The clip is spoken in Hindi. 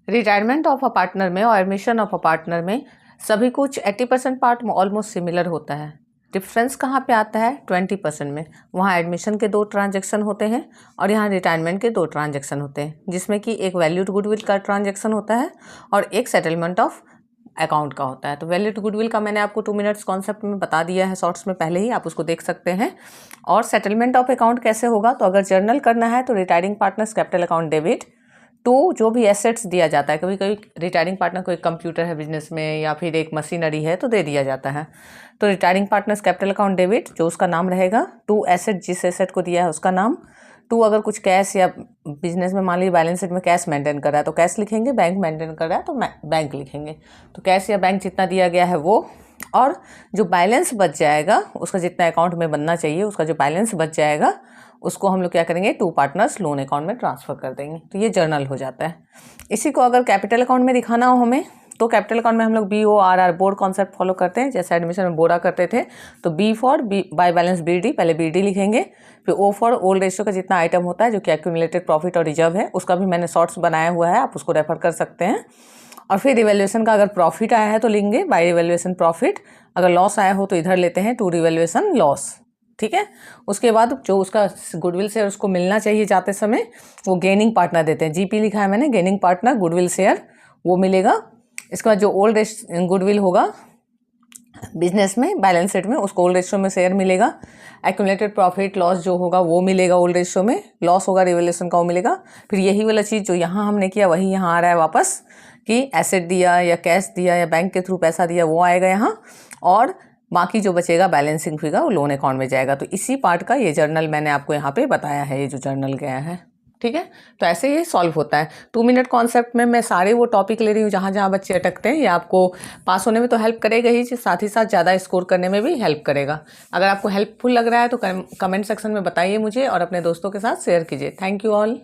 रिटायरमेंट ऑफ अ पार्टनर में और एडमिशन ऑफ अ पार्टनर में सभी कुछ 80% पार्ट में ऑलमोस्ट सिमिलर होता है। डिफरेंस कहाँ पे आता है? 20% में। वहाँ एडमिशन के 2 ट्रांजैक्शन होते हैं और यहाँ रिटायरमेंट के 2 ट्रांजैक्शन होते हैं, जिसमें कि एक वैल्यूड गुडविल का ट्रांजैक्शन होता है और एक सेटलमेंट ऑफ अकाउंट का होता है। तो वैल्यूड गुडविल का मैंने आपको 2 मिनट्स कॉन्सेप्ट में बता दिया है शॉर्ट्स में, पहले ही आप उसको देख सकते हैं। और सेटलमेंट ऑफ अकाउंट कैसे होगा? तो अगर जर्नल करना है तो retiring partners capital account debit to जो भी एसेट्स दिया जाता है, कभी कभी रिटायरिंग पार्टनर को एक कंप्यूटर है बिजनेस में या फिर एक मशीनरी है तो दे दिया जाता है। तो retiring partners capital account debit जो उसका नाम रहेगा, टू एसेट जिस एसेट को दिया है उसका नाम, टू अगर कुछ कैश या बिजनेस में मान लीजिए बैलेंस शीट में कैश मेंटेन कर रहा है तो कैश लिखेंगे, बैंक मेंटेन कर रहा है तो बैंक लिखेंगे। तो कैश या बैंक जितना दिया गया है वो, और जो बैलेंस बच जाएगा उसका जितना अकाउंट में बनना चाहिए उसका जो बैलेंस बच जाएगा उसको हम लोग क्या करेंगे, 2 पार्टनर्स लोन अकाउंट में ट्रांसफ़र कर देंगे। तो ये जर्नल हो जाता है। इसी को अगर कैपिटल अकाउंट में दिखाना हो हमें तो कैपिटल अकाउंट में हम लोग BORR बोर्ड कॉन्सेप्ट फॉलो करते हैं। जैसे एडमिशन में बोरा करते थे तो B for by balance BD, पहले BD लिखेंगे, फिर O फॉर ओल्ड रेशियो का जितना आइटम होता है जो कि एक्यूमुलेटेड प्रॉफिट और रिजर्व है, उसका भी मैंने शॉर्ट्स बनाया हुआ है, आप उसको रेफर कर सकते हैं। और फिर रिवैल्यूएशन का अगर प्रॉफिट आया है तो लेंगे बाय रिवैल्यूएशन प्रॉफिट, अगर लॉस आया हो तो इधर लेते हैं टू रिवैल्यूएशन लॉस। ठीक है। उसके बाद जो उसका गुडविल शेयर उसको मिलना चाहिए जाते समय वो गेनिंग पार्टनर देते हैं। GP लिखा है मैंने, गेनिंग पार्टनर गुडविल शेयर वो मिलेगा। इसके बाद जो ओल्ड गुडविल होगा बिजनेस में बैलेंस शीट में उसको ओल्ड रेशियो में शेयर मिलेगा। एक्यूमुलेटेड प्रॉफिट लॉस जो होगा वो मिलेगा ओल्ड रेशियो में, लॉस होगा रिवैल्यूएशन का वो मिलेगा। फिर यही वाला चीज़ जो यहाँ हमने किया वही यहाँ आ रहा है वापस, कि एसेट दिया या कैश दिया या बैंक के थ्रू पैसा दिया वो आएगा यहाँ, और बाकी जो बचेगा बैलेंसिंग फिगर वो लोन अकाउंट में जाएगा। तो इसी पार्ट का ये जर्नल मैंने आपको यहाँ पे बताया है, ये जो जर्नल गया है। ठीक है। तो ऐसे ये सॉल्व होता है। 2 मिनट कॉन्सेप्ट में मैं सारे वो टॉपिक ले रही हूँ जहाँ जहाँ बच्चे अटकते हैं। ये आपको पास होने में तो हेल्प करेगा ही साथ ज़्यादा स्कोर करने में भी हेल्प करेगा। अगर आपको हेल्पफुल लग रहा है तो कमेंट सेक्शन में बताइए मुझे और अपने दोस्तों के साथ शेयर कीजिए। Thank you all.